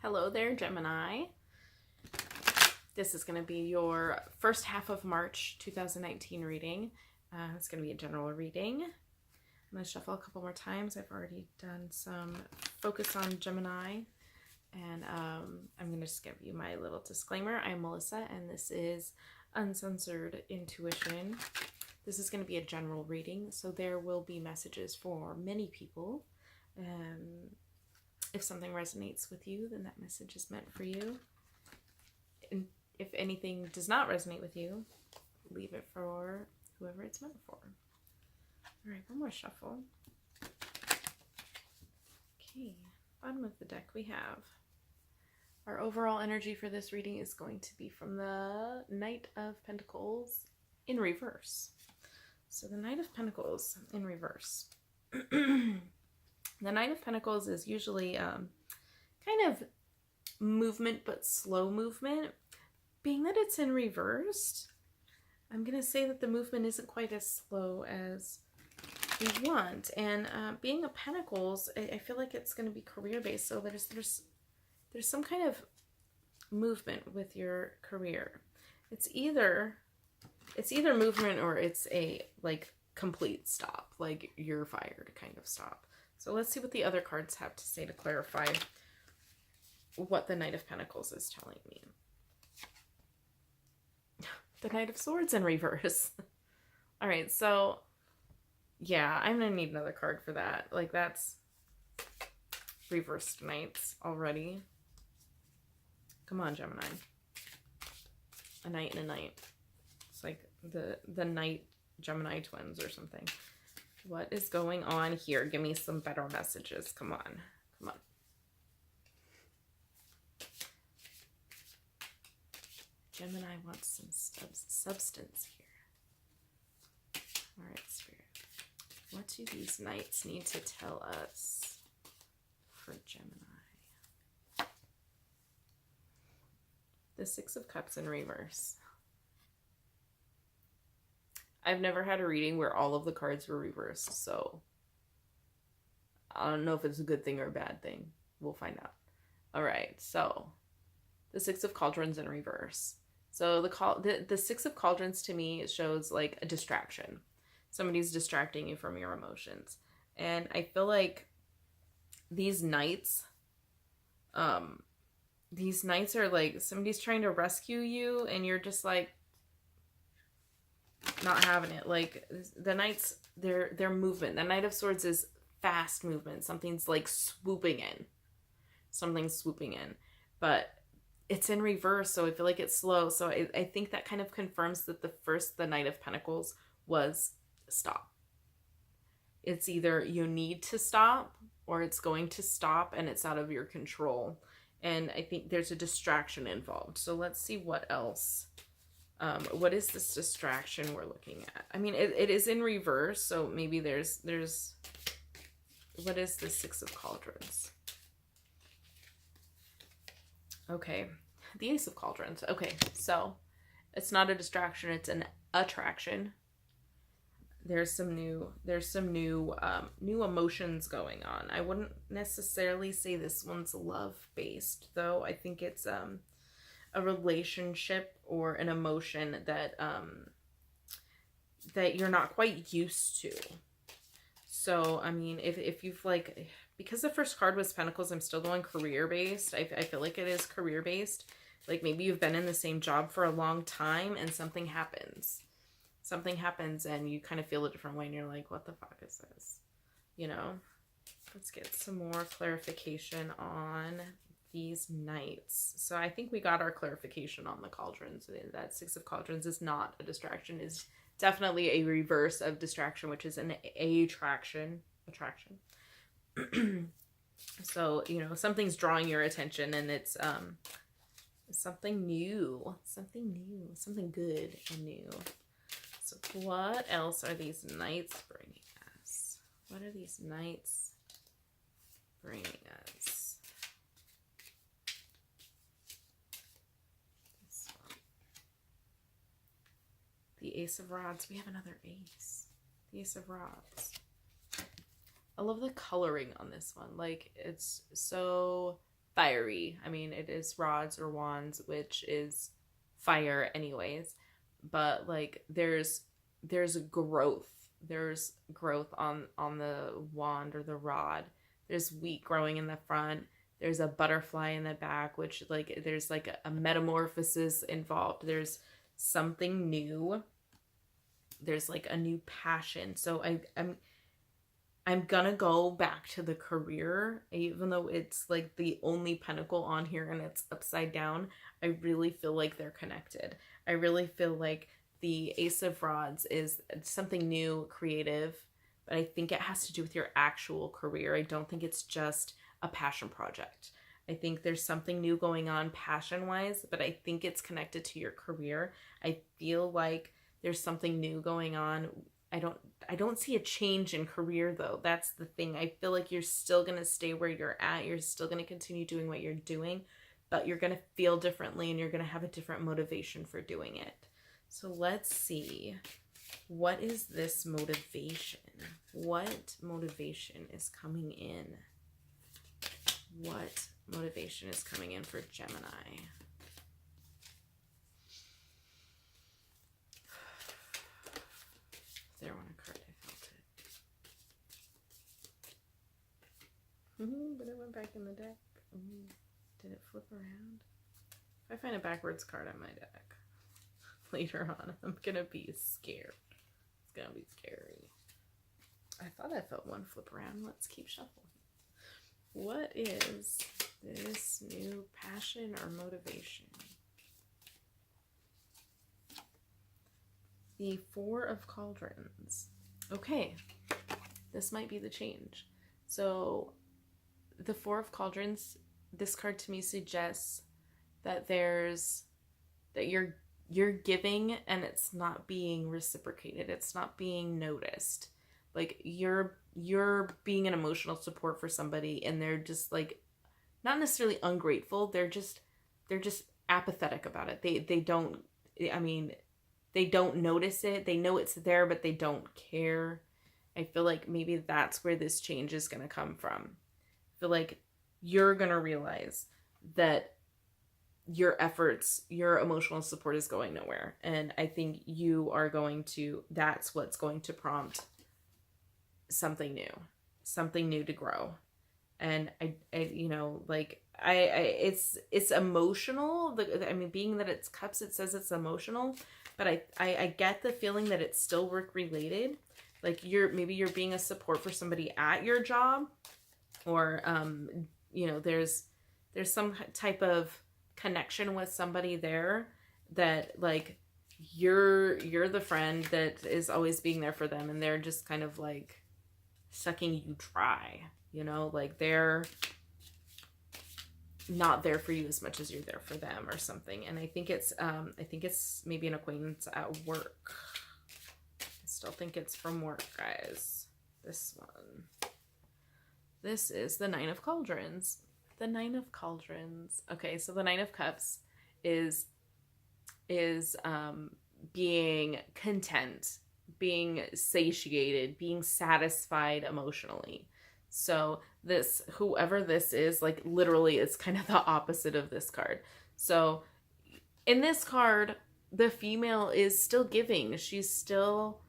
Hello there, Gemini. This is going to be your first half of March 2019 reading. It's going to be a general reading. I'm going to shuffle a couple more times. I've already done some focus on Gemini. And I'm going to just give you my little disclaimer. I'm Melissa, and this is Uncensored Intuition. This is going to be a general reading, so there will be messages for many people. If something resonates with you, then that message is meant for you. And if anything does not resonate with you, leave it for whoever it's meant for. All right, one more shuffle. Okay, bottom of the deck we have. Our overall energy for this reading is going to be from the Knight of Pentacles in reverse. So the Knight of Pentacles in reverse. The Knight of Pentacles is usually kind of movement, but slow movement. Being that it's in reverse, I'm going to say that the movement isn't quite as slow as we want. And being a Pentacles, I feel like it's going to be career-based. So there's some kind of movement with your career. It's either movement or it's a like complete stop, like you're fired kind of stop. So let's see what the other cards have to say to clarify what the Knight of Pentacles is telling me. The Knight of Swords in reverse. All right, so yeah, I'm going to need another card for that. Like that's reversed knights already. Come on, Gemini. A knight and a knight. It's like the Knight Gemini twins or something. What is going on here? Give me some better messages. Come on. Come on. Gemini wants some substance here. All right, Spirit. What do these knights need to tell us for Gemini? The Six of Cups in reverse. I've never had a reading where all of the cards were reversed, so I don't know if it's a good thing or a bad thing. We'll find out. All right, so the Six of Cauldrons in reverse. So the Six of Cauldrons to me shows like a distraction. Somebody's distracting you from your emotions. And I feel like these knights are like somebody's trying to rescue you and you're just like not having it. Like the knights, their movement. The Knight of Swords is fast movement. Something's like swooping in. Something's swooping in. But it's in reverse, so I feel like it's slow. So I think that kind of confirms that the Knight of Pentacles was stop. It's either you need to stop or it's going to stop and it's out of your control. And I think there's a distraction involved. So let's see what else. What is this distraction we're looking at? I mean, it is in reverse, so maybe there's what is the Six of Cauldrons? Okay, the Ace of Cauldrons. Okay, so it's not a distraction, it's an attraction. There's some new emotions going on. I wouldn't necessarily say this one's love-based, though. I think it's a relationship or an emotion that that you're not quite used to. So, I mean, if you've like, because the first card was Pentacles, I'm still going career-based. I feel like it is career-based. Like maybe you've been in the same job for a long time and something happens. Something happens and you kind of feel a different way and you're like, what the fuck is this? You know? Let's get some more clarification on these knights. So I think we got our clarification on the cauldrons. That Six of Cauldrons is not a distraction. Is definitely a reverse of distraction, which is an attraction. So, you know, something's drawing your attention and it's something new, something good and new. So what else are these knights bringing us? What are these knights bringing us? This one. The Ace of Rods. We have another ace. The Ace of Rods. I love the coloring on this one. Like, it's so fiery. I mean, it is rods or wands, which is fire anyways, but like there's growth. There's growth on the wand or the rod. There's wheat growing in the front. There's a butterfly in the back, which like there's like a metamorphosis involved. There's something new. There's like a new passion. So I'm gonna go back to the career, even though it's like the only pentacle on here and it's upside down. I really feel like they're connected. I really feel like the Ace of Rods is something new, creative, but I think it has to do with your actual career. I don't think it's just a passion project. I think there's something new going on passion-wise, but I think it's connected to your career. I feel like there's something new going on. I don't see a change in career though. That's the thing. I feel like you're still going to stay where you're at. You're still going to continue doing what you're doing, but you're going to feel differently and you're going to have a different motivation for doing it. So let's see. What is this motivation? What motivation is coming in? What motivation is coming in for Gemini? There went a card, I felt it. But it went back in the deck. Did it flip around? If I find a backwards card on my deck later on, I'm gonna be scared. It's gonna be scary. I thought I felt one flip around. Let's keep shuffling. What is this new passion or motivation? The Four of Cauldrons. Okay, this might be the change. So the Four of Cauldrons, this card to me suggests that you're giving and it's not being reciprocated. It's not being noticed. Like you're being an emotional support for somebody and they're just like not necessarily ungrateful. They're just apathetic about it. They don't, I mean, they don't notice it. They know it's there, but they don't care. I feel like maybe that's where this change is going to come from. I feel like you're going to realize that your efforts, your emotional support is going nowhere. And I think you are going to, that's what's going to prompt something new to grow. And it's emotional. I mean, being that it's cups, it says it's emotional, but I get the feeling that it's still work related. Like maybe you're being a support for somebody at your job, or there's some type of connection with somebody there that like you're the friend that is always being there for them, and they're just kind of like sucking you dry, like they're not there for you as much as you're there for them or something. And I think it's maybe an acquaintance at work. I still think it's from work, guys. This one. This is the Nine of Cauldrons. The Nine of Cauldrons. Okay, so the Nine of Cups is being content, being satiated, being satisfied emotionally. So whoever this is, like literally it's kind of the opposite of this card. So in this card, the female is still giving. She's still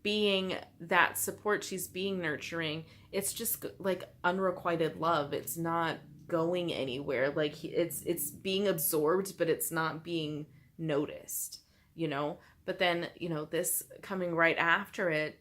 being that support. She's being nurturing. It's just like unrequited love. It's not going anywhere. Like it's being absorbed, but it's not being noticed, But then, this coming right after it,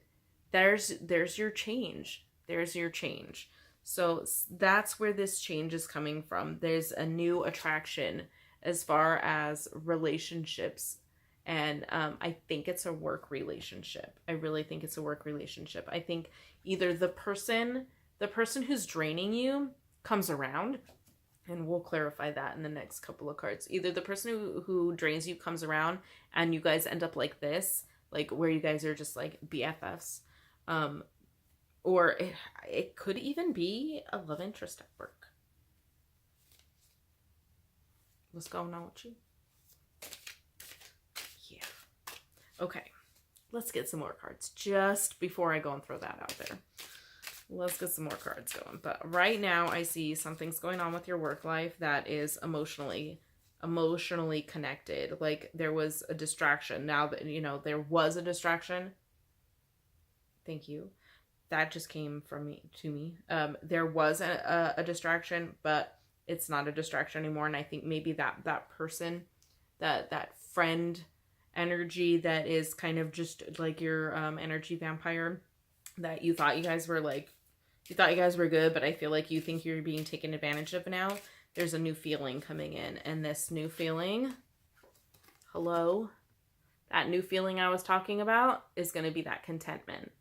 there's your change. There's your change. So that's where this change is coming from. There's a new attraction as far as relationships. And I think it's a work relationship. I really think it's a work relationship. I think either the person who's draining you comes around, and we'll clarify that in the next couple of cards. Either the person who drains you comes around and you guys end up like this, like where you guys are just like BFFs. Or it could even be a love interest at work. What's going on with you? Yeah. Okay. Let's get some more cards just before I go and throw that out there. Let's get some more cards going. But right now I see something's going on with your work life that is emotionally connected. Like there was a distraction. Now that, you know, there was a distraction. Thank you. That just came from me to me. There was a distraction, but it's not a distraction anymore. And I think maybe that person, that friend energy that is kind of just like your energy vampire, that you thought you guys were good, but I feel like you think you're being taken advantage of now. There's a new feeling coming in, and this new feeling, that new feeling I was talking about is going to be that contentment,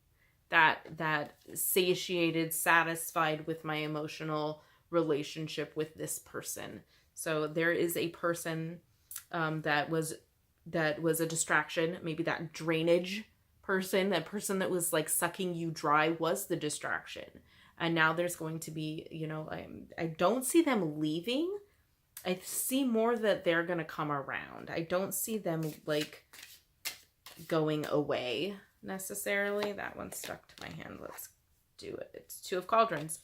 that satiated, satisfied with my emotional relationship with this person. So there is a person that was a distraction. Maybe that drainage person, that person that was like sucking you dry, was the distraction. And now there's going to be, you know, I don't see them leaving. I see more that they're going to come around. I don't see them like going away necessarily. That one stuck to my hand. Let's do it. It's Two of Cauldrons.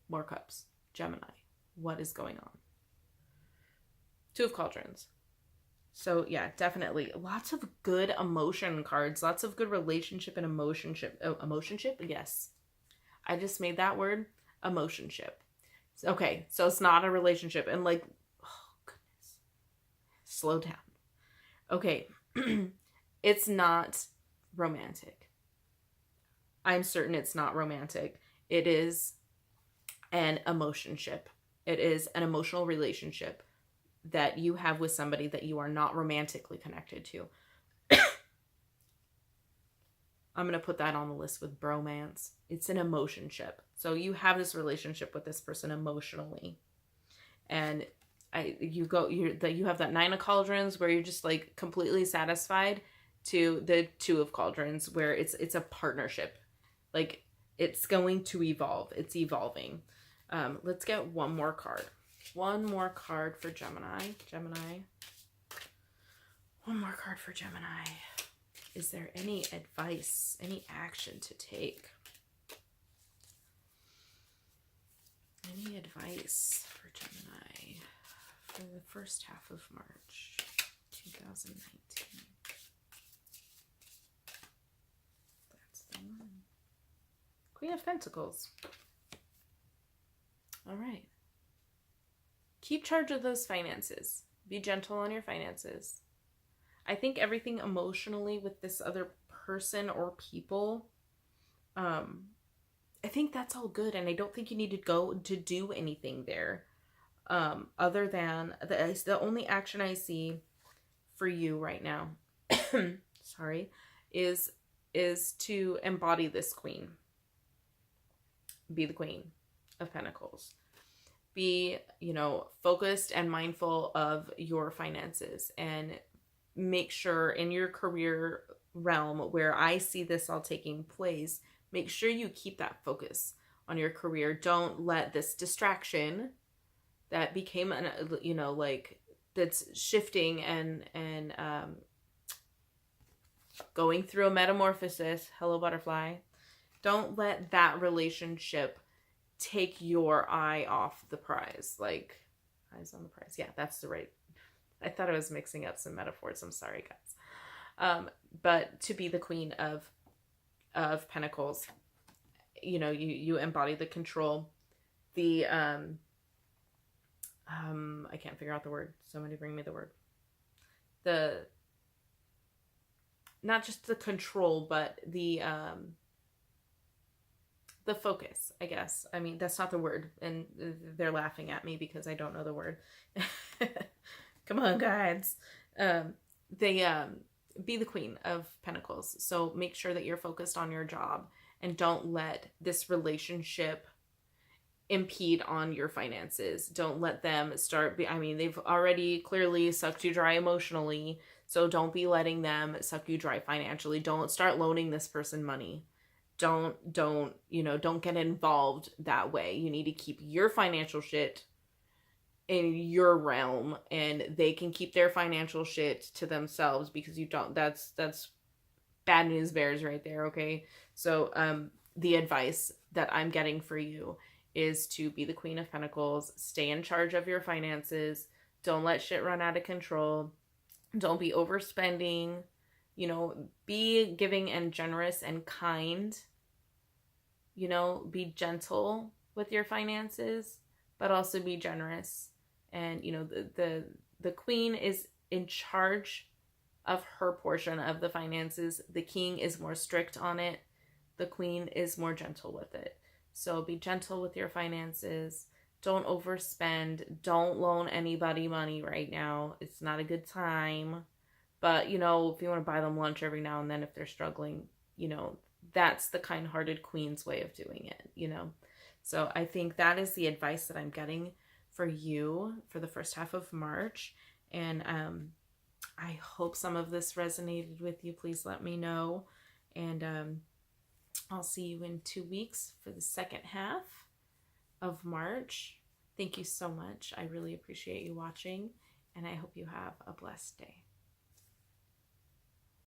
More Cups. Gemini. What is going on? Two of Cauldrons. So yeah, definitely lots of good emotion cards. Lots of good relationship and emotionship. Oh, emotionship? Yes. I just made that word. Emotionship. Okay, so it's not a relationship. And like, oh goodness. Slow down. Okay. It's not romantic. I'm certain it's not romantic. It is an emotionship. It is an emotional relationship that you have with somebody that you are not romantically connected to. I'm going to put that on the list with bromance. It's an emotionship. So you have this relationship with this person emotionally. And you have that Nine of Cauldrons where you're just like completely satisfied, to the Two of Cauldrons where it's a partnership. Like it's going to evolve. It's evolving. Let's get one more card. One more card for Gemini. One more card for Gemini. Is there any advice, any action to take? Any advice for Gemini for the first half of March 2019? That's the one. Queen of Pentacles. All right. Keep charge of those finances. Be gentle on your finances. I think everything emotionally with this other person or people, I think that's all good. And I don't think you need to go to do anything there. Other than the only action I see for you right now, sorry, is to embody this queen. Be the Queen of Pentacles. Be, you know, focused and mindful of your finances, and make sure in your career realm where I see this all taking place, make sure you keep that focus on your career. Don't let this distraction that became an, you know, like that's shifting and going through a metamorphosis. Hello, butterfly. Don't let that relationship take your eye off the prize. Like, eyes on the prize. Yeah, that's the right. I thought I was mixing up some metaphors. I'm sorry, guys. But to be the Queen of Pentacles, you know, you embody the control, the I can't figure out the word. Somebody bring me the word. The, not just the control, but the focus, I guess. I mean, that's not the word, and they're laughing at me because I don't know the word. Come on, guys. They be the Queen of Pentacles. So make sure that you're focused on your job and don't let this relationship impede on your finances. Don't let them I mean, they've already clearly sucked you dry emotionally, so don't be letting them suck you dry financially. Don't start loaning this person money. Don't get involved that way. You need to keep your financial shit in your realm, and they can keep their financial shit to themselves, because you don't. That's bad news bears right there. Okay, so the advice that I'm getting for you is to be the Queen of Pentacles, stay in charge of your finances, don't let shit run out of control, don't be overspending, you know, be giving and generous and kind, you know, be gentle with your finances, but also be generous. And, you know, the queen is in charge of her portion of the finances. The king is more strict on it. The queen is more gentle with it. So be gentle with your finances. Don't overspend. Don't loan anybody money right now. It's not a good time. But, you know, if you want to buy them lunch every now and then if they're struggling, you know, that's the kind-hearted queen's way of doing it, you know. So I think that is the advice that I'm getting for you for the first half of March. And I hope some of this resonated with you. Please let me know. And I'll see you in 2 weeks for the second half of March. Thank you so much. I really appreciate you watching, and I hope you have a blessed day.